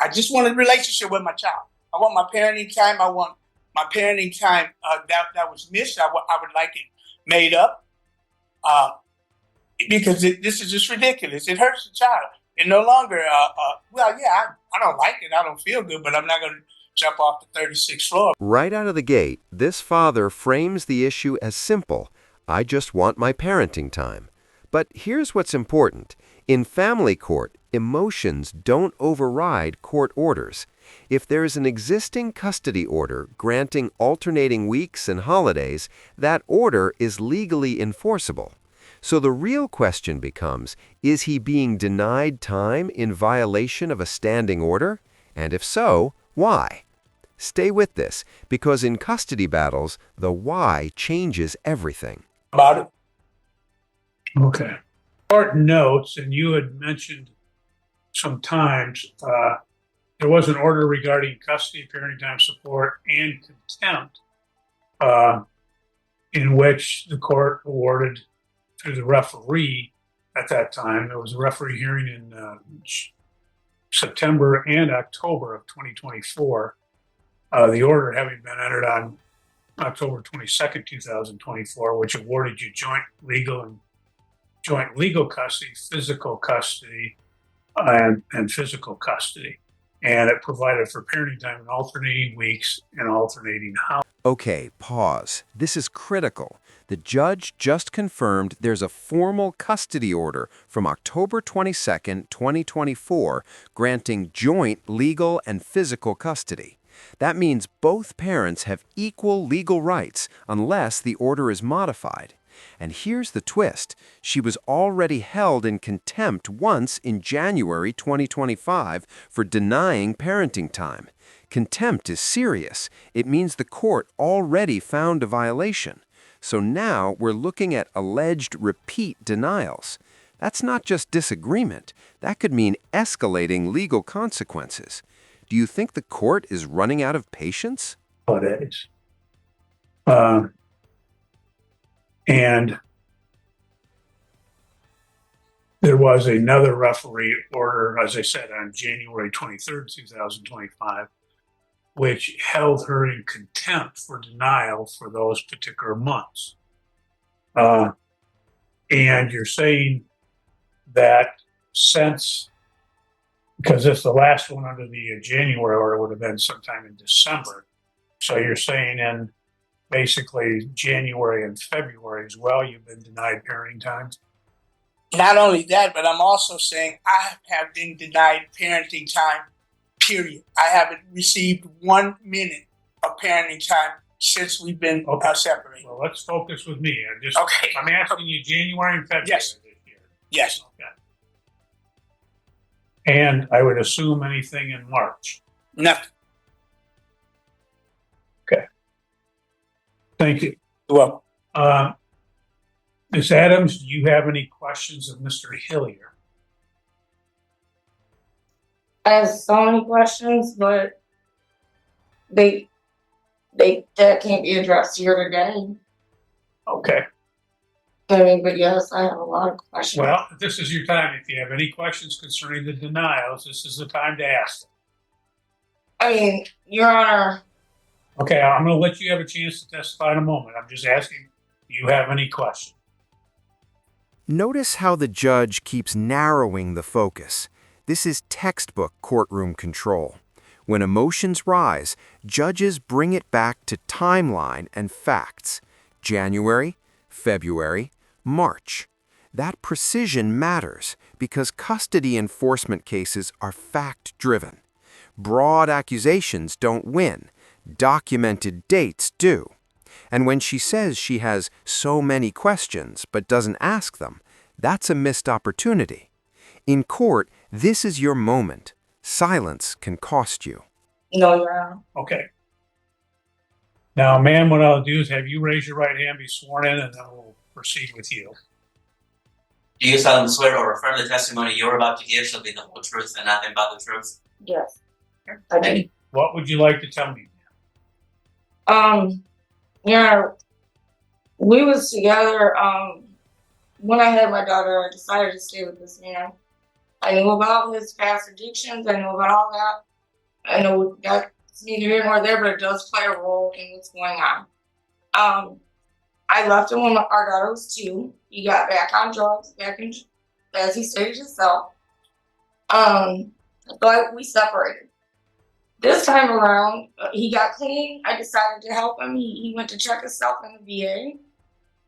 I just want a relationship with my child. I want my parenting time. I want my parenting time that was missed. I would like it made up because this is just ridiculous. It hurts the child. It no longer, I don't like it. I don't feel good, but I'm not going to jump off the 36th floor. Right out of the gate, this father frames the issue as simple. I just want my parenting time. But here's what's important. In family court, emotions don't override court orders. If there is an existing custody order granting alternating weeks and holidays, that order is legally enforceable. So the real question becomes, is he being denied time in violation of a standing order? And if so, why? Stay with this, because in custody battles, the why changes everything. About it. Okay. Court notes, and you had mentioned sometimes there was an order regarding custody, parenting time support, and contempt in which the court awarded through the referee at that time. There was a referee hearing in September and October of 2024. The order having been entered on October 22nd, 2024, which awarded you joint legal custody, physical custody, and physical custody. And it provided for parenting time in alternating weeks and alternating holidays. Okay, pause. This is critical. The judge just confirmed there's a formal custody order from October 22nd, 2024, granting joint legal and physical custody. That means both parents have equal legal rights unless the order is modified. And here's the twist. She was already held in contempt once in January 2025 for denying parenting time. Contempt is serious. It means the court already found a violation. So now we're looking at alleged repeat denials. That's not just disagreement. That could mean escalating legal consequences. Do you think the court is running out of patience? Holidays. And there was another referee order, as I said, on January 23rd, 2025, which held her in contempt for denial for those particular months. And you're saying that since, because if the last one under the January order would have been sometime in December, so you're saying in basically January and February as well, you've been denied parenting time? Not only that, but I'm also saying I have been denied parenting time, period. I haven't received 1 minute of parenting time since we've been separated. Well, let's focus with me. Okay. I'm asking you January and February Yes. this year. Yes. Okay. And I would assume anything in March. Nothing. Okay. Thank you. Well, Ms. Adams, do you have any questions of Mr. Hillier? I have so many questions, but they that can't be addressed here today. Okay. I mean, but yes, I have a lot of questions. Well, this is your time. If you have any questions concerning the denials, this is the time to ask them. I mean, Your Honor. Okay, I'm going to let you have a chance to testify in a moment. I'm just asking, do you have any questions? Notice how the judge keeps narrowing the focus. This is textbook courtroom control. When emotions rise, judges bring it back to timeline and facts. January, February, March. That precision matters because custody enforcement cases are fact-driven. Broad accusations don't win. Documented dates do. And when she says she has so many questions but doesn't ask them, that's a missed opportunity. In court, this is your moment. Silence can cost you. No, Your Honor. Okay. Now, ma'am, what I'll do is have you raise your right hand, be sworn in, and then we'll proceed with you. Do you solemnly swear or affirm the testimony you're about to give shall be the whole truth and nothing but the truth? Yes. I do. What would you like to tell me? Your Honor, we was together, when I had my daughter, I decided to stay with this man. I knew about his past addictions, I knew about all that. I know that's neither here nor there, but it does play a role in what's going on. I left him when our daughter was 2. He got back on drugs, back in, as he stated himself. But we separated. This time around, he got clean. I decided to help him. He went to check himself in the VA.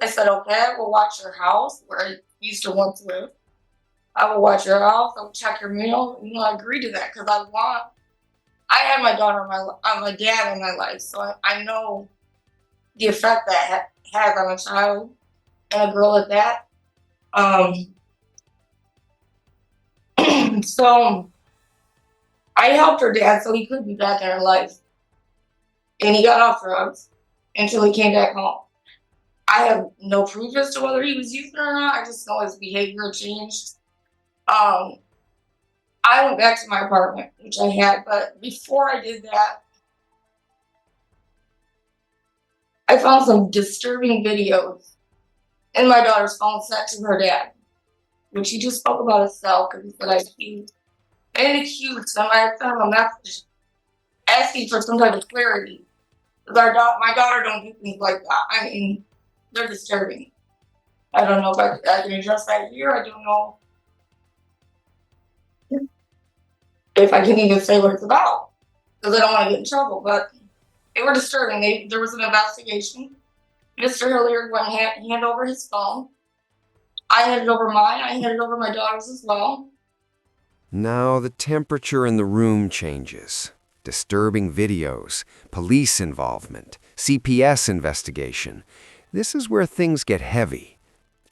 I said, okay, I will watch your house where I used to once live. I will watch your house. I will check your mail. You know, I agreed to that because I had my daughter, my dad in my life, so I know the effect that has on a child and a girl at that. So I helped her dad so he could be back in her life. And he got off drugs until he came back home. I have no proof as to whether he was using or not. I just know his behavior changed. I went back to my apartment, which I had, but before I did that, I found some disturbing videos in my daughter's phone sent to her dad, which he just spoke about himself because he said I accused. I didn't accuse him. I sent him a message asking for some type of clarity. Because my daughter don't do things like that. I mean, they're disturbing. I don't know if I can address that here. I don't know if I can even say what it's about because I don't want to get in trouble. But they were disturbing. There was an investigation. Mr. Hilliard went and handed over his phone. I handed over mine. I handed over my daughter's as well. Now the temperature in the room changes. Disturbing videos, police involvement, CPS investigation. This is where things get heavy.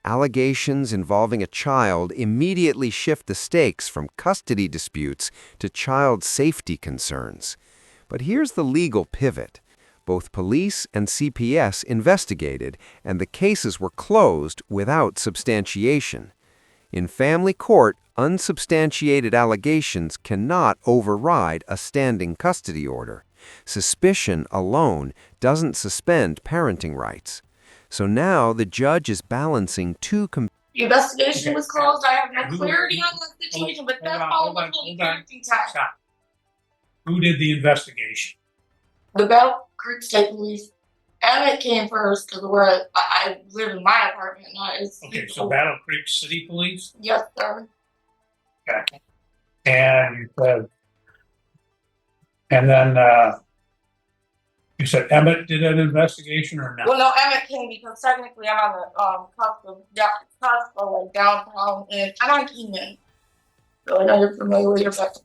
Allegations involving a child immediately shift the stakes from custody disputes to child safety concerns. But here's the legal pivot. Both police and CPS investigated, and the cases were closed without substantiation. In family court, unsubstantiated allegations cannot override a standing custody order. Suspicion alone doesn't suspend parenting rights. So now the judge is balancing two The investigation was closed. I have no clarity on that situation, but that's all the parenting time. Stop. Who did the investigation? The Battle Creek State Police. Emmett came first because where I live in my apartment, not his. Okay, so Battle Creek City Police? Yes, sir. Okay. And you said, and then you said Emmett did an investigation or not? Well, no, Emmett came because technically I'm on the cusp of like downtown, and I'm on Keenan. So I know you're familiar with your factor.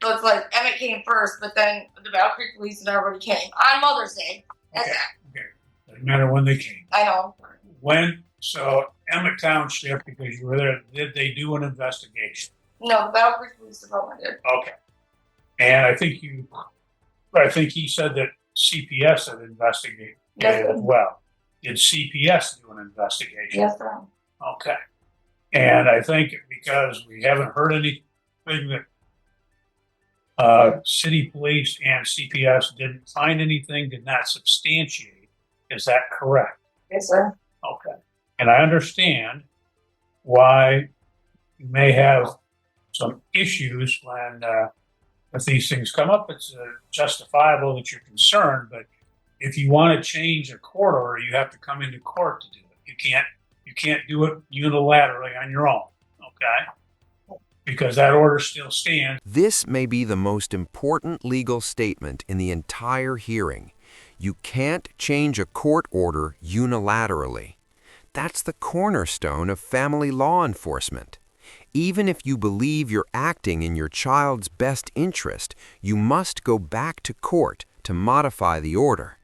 So it's like Emmett came first, but then the Battle Creek Police and everybody came on Mother's Day. That's Okay. that. Okay. Doesn't matter when they came. I know. So Emmett Township, because you were there, did they do an investigation? No, the Battle Creek Police Department did. Okay. And I think he said that CPS had investigated Yes, as well. Did CPS do an investigation? yes, sir. Okay. And I think because we haven't heard anything that city police and CPS didn't find anything, did not substantiate. Is that correct? Yes, sir. Okay. And I understand why you may have some issues when if these things come up. It's justifiable that you're concerned, but if you want to change a court order, you have to come into court to do it. You can't do it unilaterally on your own. Okay? Because that order still stands. This may be the most important legal statement in the entire hearing. You can't change a court order unilaterally. That's the cornerstone of family law enforcement. Even if you believe you're acting in your child's best interest, you must go back to court to modify the order.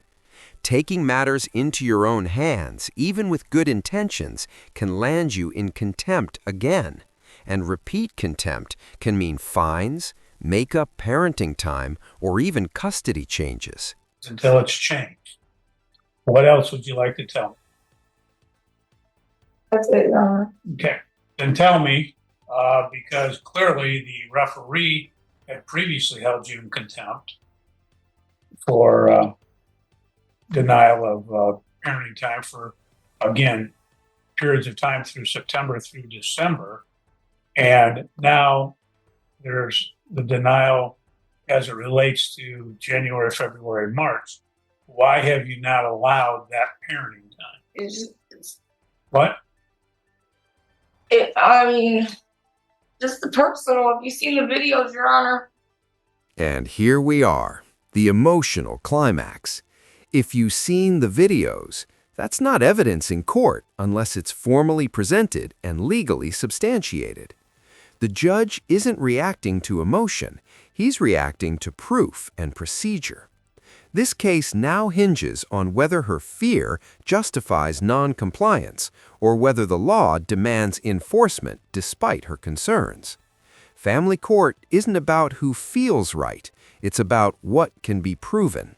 Taking matters into your own hands, even with good intentions, can land you in contempt again. And repeat contempt can mean fines, make up parenting time, or even custody changes. Until it's changed. What else would you like to tell me? That's it, Your Honor. Okay. Then tell me, because clearly the referee had previously held you in contempt for denial of parenting time for, again, periods of time through September through December. And now there's the denial as it relates to January, February, March. Why have you not allowed that parenting time? What? I mean, just the personal. Have you seen the videos, Your Honor? And here we are, the emotional climax. If you've seen the videos, that's not evidence in court unless it's formally presented and legally substantiated. The judge isn't reacting to emotion, he's reacting to proof and procedure. This case now hinges on whether her fear justifies non-compliance or whether the law demands enforcement despite her concerns. Family court isn't about who feels right, it's about what can be proven.